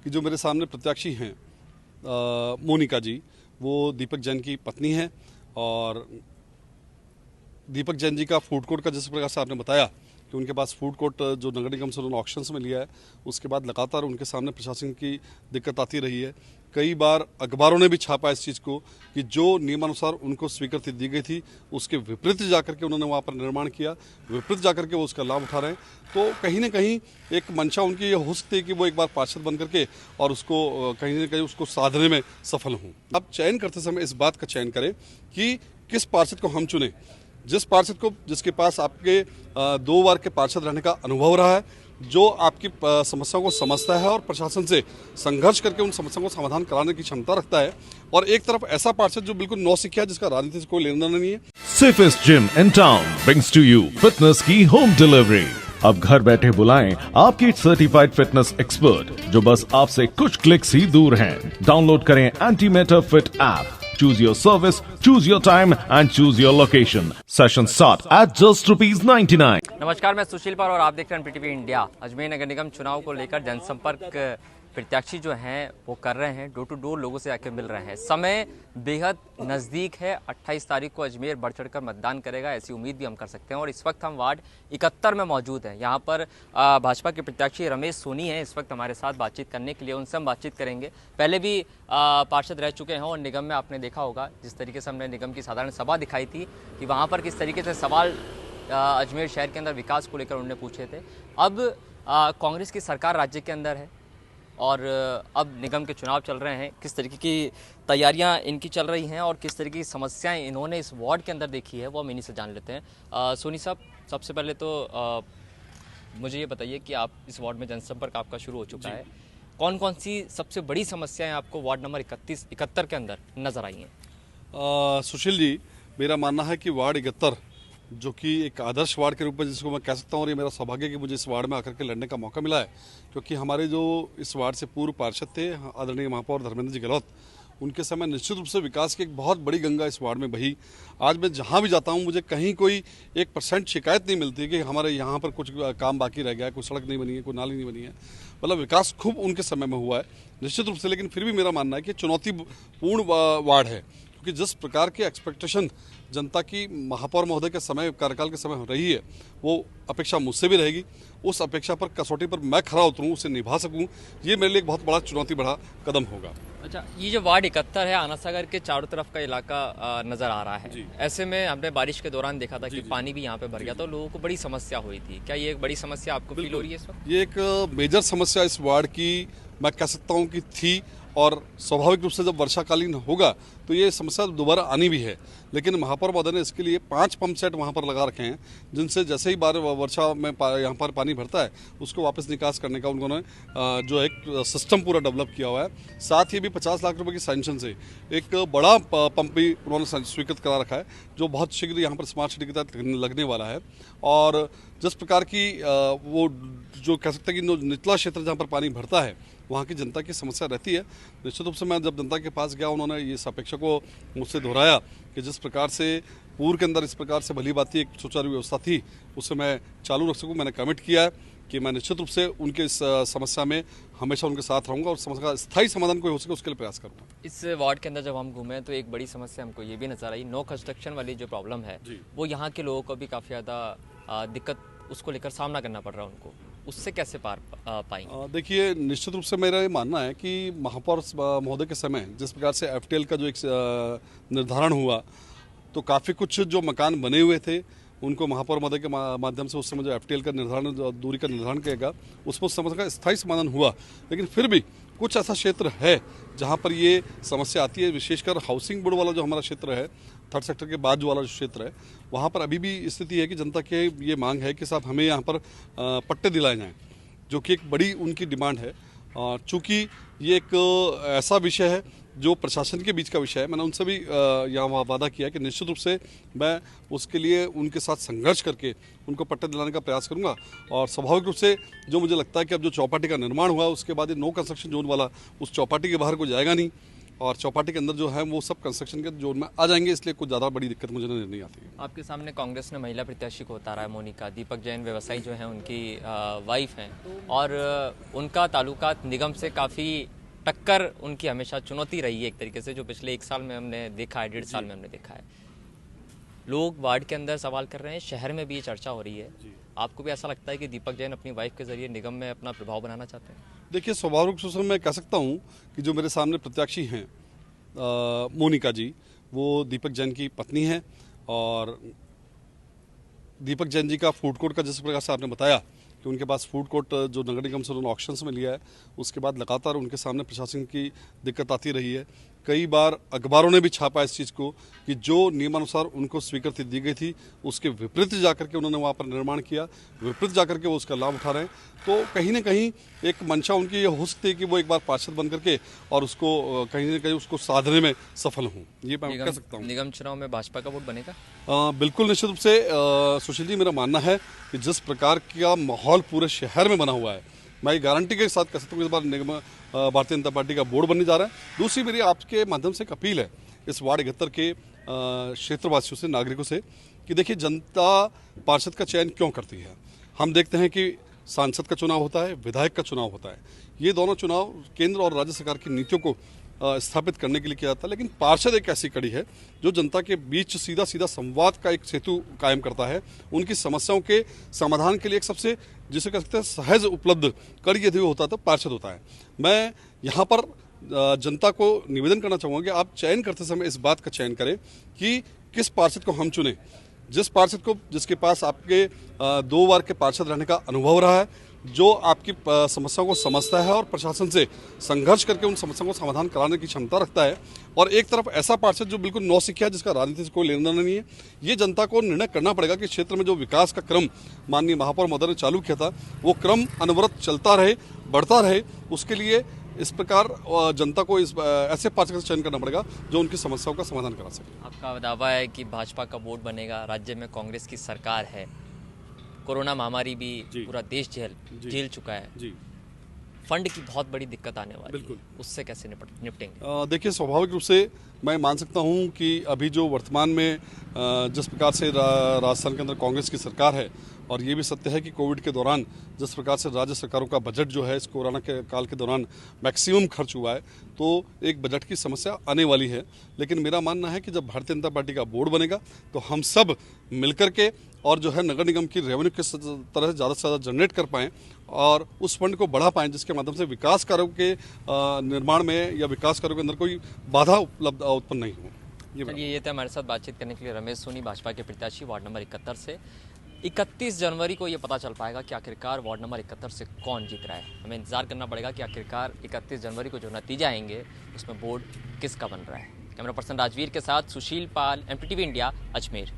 कि जो मेरे सामने प्रत्याशी हैं मोनिका जी, वो दीपक जैन की पत्नी है। और दीपक जैन जी का फूड कोर्ट का जिस प्रकार से आपने बताया कि उनके पास फूड कोर्ट जो नगर निगम से उन्होंने ऑक्शंस में लिया है, उसके बाद लगातार उनके सामने प्रशासन की दिक्कत आती रही है। कई बार अखबारों ने भी छापा इस चीज़ को कि जो नियमानुसार उनको स्वीकृति दी गई थी उसके विपरीत जाकर के उन्होंने वहाँ पर निर्माण किया, विपरीत जाकर के वो उसका लाभ उठा रहे हैं। तो कहीं ना कहीं एक मंशा उनकी ये हो सकती है कि वो एक बार पार्षद बन करके और उसको कहीं ना कहीं उसको साधने में सफल हों। अब चयन करते समय इस बात का चयन करें कि किस पार्षद को हम चुनें। जिस पार्षद को जिसके पास आपके 2 बार के पार्षद रहने का अनुभव रहा है, जो आपकी समस्याओं को समझता है और प्रशासन से संघर्ष करके उन समस्याओं को समाधान कराने की क्षमता रखता है, और एक तरफ ऐसा पार्षद जो बिल्कुल नौसिखिया है, जिसका राजनीति से कोई लेना देना नहीं है। Safest gym in town brings to you fitness की होम डिलीवरी। अब घर बैठे बुलाएं आपकी सर्टिफाइड फिटनेस एक्सपर्ट जो बस आपसे कुछ क्लिक्स ही दूर हैं। डाउनलोड करें antimatter fit app. Choose your service, choose your time and choose your location. Sessions start at just ₹99. नमस्कार, मैं सुशील पार और आप देख रहे हैं PTV इंडिया। अजमेर नगर निगम चुनाव को लेकर जनसंपर्क प्रत्याशी जो हैं वो कर रहे हैं, डोर टू डोर लोगों से आके मिल रहे हैं। समय बेहद नज़दीक है, 28 तारीख को अजमेर बढ़ चढ़कर मतदान करेगा, ऐसी उम्मीद भी हम कर सकते हैं। और इस वक्त हम वार्ड 71 में मौजूद हैं। यहाँ पर भाजपा के प्रत्याशी रमेश सोनी हैं इस वक्त हमारे साथ बातचीत करने के लिए, उनसे हम बातचीत करेंगे। पहले भी पार्षद रह चुके हैं और निगम में आपने देखा होगा जिस तरीके से हमने निगम की साधारण सभा दिखाई थी कि वहाँ पर किस तरीके से सवाल अजमेर शहर के अंदर विकास को लेकर उन्होंने पूछे थे। अब कांग्रेस की सरकार राज्य के अंदर है और अब निगम के चुनाव चल रहे हैं। किस तरीके की तैयारियां इनकी चल रही हैं और किस तरीके की समस्याएं इन्होंने इस वार्ड के अंदर देखी है वो हम इन्हीं से जान लेते हैं। सोनी साहब, सबसे पहले तो मुझे ये बताइए कि आप इस वार्ड में जनसंपर्क आपका शुरू हो चुका है, कौन कौन सी सबसे बड़ी समस्याएं आपको वार्ड नंबर 71 के अंदर नज़र आई हैं? सुशील जी, मेरा मानना है कि वार्ड 71 जो कि एक आदर्श वार्ड के रूप में जिसको मैं कह सकता हूँ, और ये मेरा सौभाग्य कि मुझे इस वार्ड में आकर के लड़ने का मौका मिला है, क्योंकि हमारे जो इस वार्ड से पूर्व पार्षद थे आदरणीय महापौर धर्मेंद्र जी गहलोत, उनके समय निश्चित रूप से विकास की एक बहुत बड़ी गंगा इस वार्ड में बही। आज मैं जहाँ भी जाता हूँ मुझे कहीं कोई 1% शिकायत नहीं मिलती कि हमारे यहाँ पर कुछ काम बाकी रह गया है, कोई सड़क नहीं बनी है, कोई नाली नहीं बनी है। मतलब विकास खूब उनके समय में हुआ है निश्चित रूप से। लेकिन फिर भी मेरा मानना है कि चुनौतीपूर्ण वार्ड है, क्योंकि जिस प्रकार की एक्सपेक्टेशन जनता की महापौर महोदय के समय कार्यकाल के समय रही है, वो अपेक्षा मुझसे भी रहेगी। उस अपेक्षा पर कसौटी पर मैं खरा उतरूं, उसे निभा सकूं, ये मेरे लिए एक बहुत बड़ा चुनौती भरा कदम होगा। अच्छा, ये जो वार्ड 71 है, आना सागर के चारों तरफ का इलाका नज़र आ रहा है। ऐसे में हमने बारिश के दौरान देखा था कि पानी भी यहाँ पे भर गया, तो लोगों को बड़ी समस्या हुई थी। क्या ये एक बड़ी समस्या आपको फील हो रही है इस वक्त? ये एक मेजर समस्या इस वार्ड की मैं कह सकता हूँ कि थी, और स्वाभाविक रूप से जब वर्षाकालीन होगा तो ये समस्या दोबारा आनी भी है। लेकिन महापौर महोदय ने इसके लिए 5 पंप सेट वहाँ पर लगा रखे हैं, जिनसे जैसे ही बार वर्षा में यहाँ पर पानी भरता है उसको वापस निकास करने का उन्होंने जो एक सिस्टम पूरा डेवलप किया हुआ है। साथ ही भी 50 लाख रुपए की सैंक्शन से एक बड़ा पंप भी उन्होंने स्वीकृत करा रखा है, जो बहुत शीघ्र यहाँ पर स्मार्ट सिटी के तहत लगने वाला है। और जिस प्रकार की वो जो कह सकते हैं कि निचला क्षेत्र जहाँ पर पानी भरता है वहाँ की जनता की समस्या रहती है। निश्चित रूप से मैं जब जनता के पास गया, उन्होंने ये इस अपेक्षा को मुझसे दोहराया कि जिस प्रकार से पूर्व के अंदर इस प्रकार से भली भांति एक सुचारू व्यवस्था थी, उसे मैं चालू रख सकूँ। मैंने कमिट किया है कि मैं निश्चित रूप से उनके इस समस्या में हमेशा उनके साथ रहूँगा और समस्या का स्थायी समाधान कोई हो सके उसके लिए प्रयास करूँगा। इस वार्ड के अंदर जब हम घूमे तो एक बड़ी समस्या हमको ये भी नजर आई, नो कंस्ट्रक्शन वाली जो प्रॉब्लम है वो यहाँ के लोगों को भी काफ़ी ज़्यादा दिक्कत उसको लेकर सामना करना पड़ रहा है उनको, उससे कैसे पार पाएंगे? देखिए, निश्चित रूप से मेरा ये मानना है कि महापौर महोदय के समय जिस प्रकार से FTL का जो एक निर्धारण हुआ, तो काफ़ी कुछ जो मकान बने हुए थे उनको महापौर महोदय के माध्यम से उस समय जो FTL का निर्धारण, दूरी का निर्धारण किया गया, उसमें उस समस्या का स्थायी समाधान हुआ। लेकिन फिर भी कुछ ऐसा क्षेत्र है जहाँ पर ये समस्या आती है, विशेषकर हाउसिंग बोर्ड वाला जो हमारा क्षेत्र है, 3rd सेक्टर के बाद जो वाला जो क्षेत्र है, वहाँ पर अभी भी स्थिति है कि जनता की ये मांग है कि साहब हमें यहाँ पर पट्टे दिलाए जाएँ, जो कि एक बड़ी उनकी डिमांड है। चूँकि ये एक ऐसा विषय है जो प्रशासन के बीच का विषय है, मैंने उनसे भी यहाँ वादा किया कि निश्चित रूप से मैं उसके लिए उनके साथ संघर्ष करके उनको पट्टे दिलाने का प्रयास करूंगा। और स्वाभाविक रूप से जो मुझे लगता है कि अब जो चौपाटी का निर्माण हुआ उसके बाद ये नो कंस्ट्रक्शन जोन वाला उस चौपाटी के बाहर को जाएगा नहीं, और चौपाटी के अंदर जो है वो सब कंस्ट्रक्शन के जोन में आ जाएंगे, इसलिए कुछ ज़्यादा बड़ी दिक्कत मुझे नजर नहीं आती है। आपके सामने कांग्रेस ने महिला प्रत्याशी को उतारा है, मोनिका। दीपक जैन व्यवसायी जो हैं उनकी वाइफ हैं और उनका ताल्लुकात निगम से काफ़ी टक्कर उनकी हमेशा चुनौती रही है एक तरीके से, जो पिछले 1 साल में हमने देखा है, 1.5 साल में हमने देखा है। लोग वार्ड के अंदर सवाल कर रहे हैं, शहर में भी ये चर्चा हो रही है। आपको भी ऐसा लगता है कि दीपक जैन अपनी वाइफ के जरिए निगम में अपना प्रभाव बनाना चाहते हैं? देखिए, स्वाभाविक रूप से मैं कह सकता हूँ कि जो मेरे सामने प्रत्याशी हैं मोनिका जी, वो दीपक जैन की पत्नी है और दीपक जैन जी का फूड कोर्ट का जिस प्रकार से आपने बताया कि उनके पास फूड कोर्ट जो नगर निगम से उन्होंने ऑक्शंस में लिया है, उसके बाद लगातार उनके सामने प्रशासन की दिक्कत आती रही है। कई बार अखबारों ने भी छापा इस चीज़ को कि जो नियमानुसार उनको स्वीकृति दी गई थी उसके विपरीत जाकर के उन्होंने वहाँ पर निर्माण किया, विपरीत जाकर के वो उसका लाभ उठा रहे हैं। तो कहीं ना कहीं एक मंशा उनकी ये हो सकती है कि वो एक बार पार्षद बन करके और उसको कहीं ना कहीं उसको साधने में सफल हों, ये मैं कह सकता हूँ। निगम चुनाव में भाजपा का वोट बनेगा? बिल्कुल निश्चित रूप से सुशील जी, मेरा मानना है कि जिस प्रकार का माहौल पूरे शहर में बना हुआ है, मैं ये गारंटी के साथ कह सकता हूँ इस बार निगम भारतीय जनता पार्टी का बोर्ड बनने जा रहा है। दूसरी मेरी आपके माध्यम से एक अपील है इस वार्ड 71 के क्षेत्रवासियों से, नागरिकों से, कि देखिए जनता पार्षद का चयन क्यों करती है। हम देखते हैं कि सांसद का चुनाव होता है, विधायक का चुनाव होता है, ये दोनों चुनाव केंद्र और राज्य सरकार की नीतियों को स्थापित करने के लिए किया जाता है। लेकिन पार्षद एक ऐसी कड़ी है जो जनता के बीच सीधा सीधा संवाद का एक सेतु कायम करता है, उनकी समस्याओं के समाधान के लिए एक सबसे जिसे कह सकते हैं सहज उपलब्ध कड़ी यदि होता है तो पार्षद होता है। मैं यहाँ पर जनता को निवेदन करना चाहूँगा कि आप चयन करते समय इस बात का चयन करें कि किस पार्षद को हम चुनें। जिस पार्षद को जिसके पास आपके 2 बार के पार्षद रहने का अनुभव रहा है, जो आपकी समस्याओं को समझता है और प्रशासन से संघर्ष करके उन समस्याओं को समाधान कराने की क्षमता रखता है, और एक तरफ ऐसा पार्षद जो बिल्कुल नौसिखिया, जिसका राजनीति से कोई लेना देना नहीं है। ये जनता को निर्णय करना पड़ेगा कि क्षेत्र में जो विकास का क्रम माननीय महापौर महोदय ने चालू किया था वो क्रम अनवरत चलता रहे, बढ़ता रहे। उसके लिए इस प्रकार जनता को इस ऐसे पार्षद का चयन करना पड़ेगा जो उनकी समस्याओं का समाधान करा सके। आपका दावा है कि भाजपा का वोट बनेगा, राज्य में कांग्रेस की सरकार है, कोरोना महामारी भी पूरा देश झेल चुका है जी, फंड की बहुत बड़ी दिक्कत आने वाली बिल्कुल। है, उससे कैसे निपटेंगे? देखिए, स्वाभाविक रूप से मैं मान सकता हूं कि अभी जो वर्तमान में जिस प्रकार से राजस्थान के अंदर कांग्रेस की सरकार है, और ये भी सत्य है कि कोविड के दौरान जिस प्रकार से राज्य सरकारों का बजट जो है इस कोरोना के काल के दौरान मैक्सिमम खर्च हुआ है, तो एक बजट की समस्या आने वाली है। लेकिन मेरा मानना है कि जब भारतीय जनता पार्टी का बोर्ड बनेगा तो हम सब मिलकर के और जो है नगर निगम की रेवेन्यू किस तरह से ज़्यादा जनरेट कर पाएँ और उस फंड को बढ़ा पाएँ, जिसके माध्यम से विकास कार्यों के निर्माण में या विकास कार्यों के अंदर कोई बाधा उत्पन्न नहीं हो। चलिए, ये थे हमारे साथ बातचीत करने के लिए रमेश सोनी, भाजपा के प्रत्याशी वार्ड नंबर 71 से। 31 जनवरी को ये पता चल पाएगा कि आखिरकार वार्ड नंबर 71 से कौन जीत रहा है। हमें इंतजार करना पड़ेगा कि आखिरकार 31 जनवरी को जो नतीजा आएंगे उसमें बोर्ड किसका बन रहा है। कैमरा पर्सन राजवीर के साथ सुशील पाल, MPTV इंडिया, अजमेर।